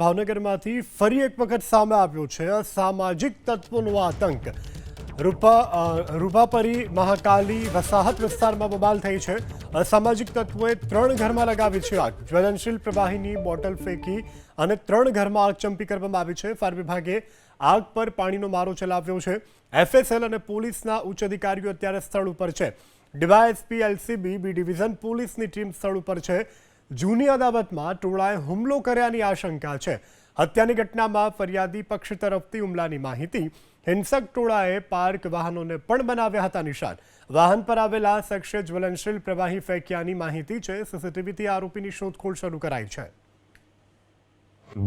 ભાવનગરમાંથી ફરી એક વખત સામે આવ્યો છે અસામાજિક તત્વોનો આતંક। રૂપાપરી મહાકાલી વસાહત વિસ્તારમાં બબાલ થઈ છે। અસામાજિક તત્વોએ 3 ઘરમાં લગાવી છે આગ। જ્વલનશીલ પ્રવાહીની બોટલ ફેંકી અને 3 ઘરમાં આગ ચંપી કરવામાં આવી છે। ફાયર વિભાગે આગ પર પાણીનો મારો ચલાવ્યો છે। એફએસએલ અને પોલીસના ઉચ્ચ અધિકારીઓ અત્યારે સ્થળ ઉપર છે। ડીવાયએસપી એલસીબી બી ડિવિઝન પોલીસની ટીમ સ્થળ ઉપર છે। જૂની અદાવતમાં ટોળાએ હુમલો કર્યાની આશંકા છે। હત્યાની ઘટનામાં ફરિયાદી પક્ષ તરફથી હુમલાની માહિતી। હિંસક ટોળાએ પાર્ક વાહનોને પણ બનાવ્યા હતા નિશાન। વાહન પર આવેલા શખ્સે જ્વલનશીલ પ્રવાહી ફેંક્યાની માહિતી છે। સીસીટીવીથી આરોપીની શોધખોળ શરૂ કરાઈ છે।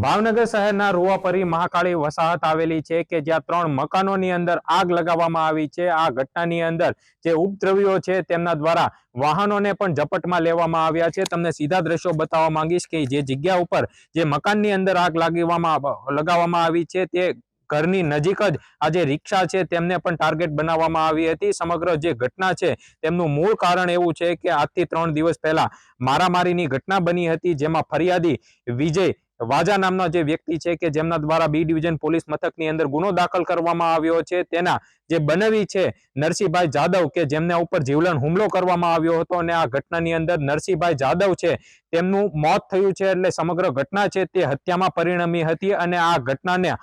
ભાવનગર શહેરના રૂવાપરી મહાકાળી વસાહત આવેલી છે કે જ્યાં 3 મકાનોની અંદર આગ લગાવવામાં આવી છે। આ ઘટનાની અંદર જે ઉપદ્રવીઓ છે તેમના દ્વારા વાહનોને પણ ઝપટમાં લેવામાં આવ્યા છે। તમને સીધા દ્રશ્યો બતાવવા માંગીશ કે જે જગ્યા ઉપર જે મકાનની અંદર આગ લગાવવામાં આવી છે તે ઘરની નજીક જ આ જે રિક્ષા છે તેમને પણ ટાર્ગેટ બનાવવામાં આવી હતી। સમગ્ર જે ઘટના છે તેમનું મૂળ કારણ એવું છે કે આજથી 3 દિવસ પહેલા મારામારીની ઘટના બની હતી, જેમાં ફરિયાદી વિજય વાજા નામનો જે વ્યક્તિ છે કે જેમના દ્વારા બી ડિવિઝન પોલીસ મથકની અંદર ગુનો દાખલ કરવામાં આવ્યો છે। તેના જે બનેવી છે નરસિંહભાઈ જાદવ કે જેમના ઉપર જીવલેણ હુમલો કરવામાં આવ્યો હતો અને આ ઘટનાની અંદર નરસિંહભાઈ જાદવ છે તેમનું મોત થયું છે। એટલે સમગ્ર ઘટના છે તે હત્યામાં પરિણમી હતી અને આ ઘટનાને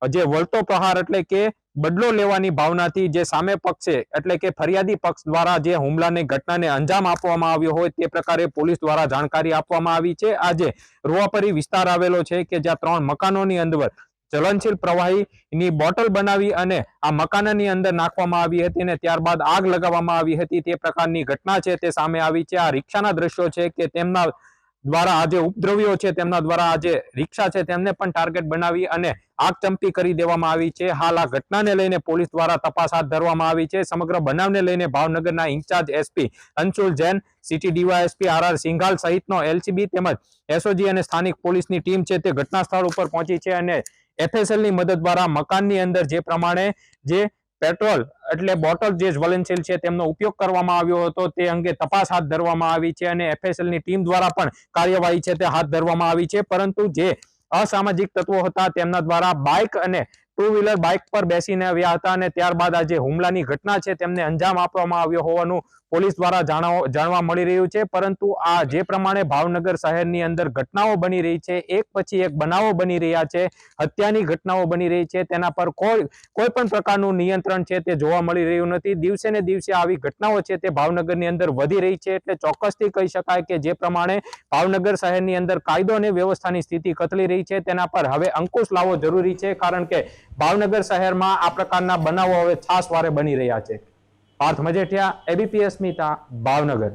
જે વળતો પ્રહાર એટલે કે બદલો લેવાની ભાવનાથી જે સામે પક્ષ છે એટલે કે ફરિયાદી પક્ષ દ્વારા જે હુમલાની ઘટનાને અંજામ આપવામાં આવ્યો હોય તે પ્રકારે પોલીસ દ્વારા જાણકારી આપવામાં આવી છે। આજે રૂવાપરી વિસ્તાર આવેલો છે કે જ્યાં 3 મકાનોની અંદર જ્વલનશીલ પ્રવાહીની બોટલ બનાવી અને આ મકાનની અંદર નાખવામાં આવી હતી અને ત્યારબાદ આગ લગાવવામાં આવી હતી તે પ્રકારની ઘટના છે તે સામે આવી છે। આ રિક્ષાના દ્રશ્યો છે કે તેમના દ્વારા આ જે ઉપદ્રવીઓ છે તેમના દ્વારા આ જે રિક્ષા છે તેમને પણ ટાર્ગેટ બનાવી અને આગ ચંપી કરી દેવામાં આવી છે। હાલ આ ઘટનાને લઈને પોલીસ દ્વારા તપાસ હાથ ધરવામાં આવી છે। સમગ્ર બનાવને લઈને ભાવનગરના incharge SP Anshul Jain, city DYSP R Singhal સહિતનો એલસીબી તેમજ એસઓજી અને સ્થાનિક પોલીસની ટીમ છે તે ઘટના સ્થળ ઉપર પહોંચી છે અને એફએસએલની મદદ દ્વારા મકાનની અંદર જે પ્રમાણે જે પેટ્રોલ એટલે બોટલ જે જ્વલનશીલ છે તેમનો ઉપયોગ કરવામાં આવ્યો હતો તે અંગે તપાસ હાથ ધરવામાં આવી છે અને એફએસએલની ટીમ દ્વારા પણ કાર્યવાહી છે તે હાથ ધરવામાં આવી છે। પરંતુ જે અસામાજિક તત્વો હતા તેમના દ્વારા બાઇક અને 2 વ્હીલર બાઇક પર બેસીને આવ્યા હતા અને ત્યારબાદ આ જે હુમલાની ઘટના છે તેમને અંજામ આપવામાં આવ્યો હોવાનું પોલીસ દ્વારા જાણવા મળી રહ્યું છે। પરંતુ આ જે પ્રમાણે ભાવનગર શહેરની અંદર ઘટનાઓ બની રહી છે, એક પછી એક બનાવો બની રહ્યા છે, હત્યાની ઘટનાઓ બની રહી છે, તેના પર કોઈ પણ પ્રકારનું નિયંત્રણ છે તે જોવા મળી રહ્યું નથી। દિવસે ને દિવસે આવી ઘટનાઓ છે તે ભાવનગરની અંદર વધી રહી છે। એટલે ચોક્કસથી કહી શકાય કે જે પ્રમાણે ભાવનગર શહેરની અંદર કાયદો અને વ્યવસ્થાની સ્થિતિ કથળી રહી છે તેના પર હવે અંકુશ લાવવો જરૂરી છે, કારણ કે ભાવનગર શહેરમાં આ પ્રકારના બનાવો હવે છાસવારે બની રહ્યા છે। પાર્થ મજેઠિયા, એબીપી અસ્મિતા, ભાવનગર।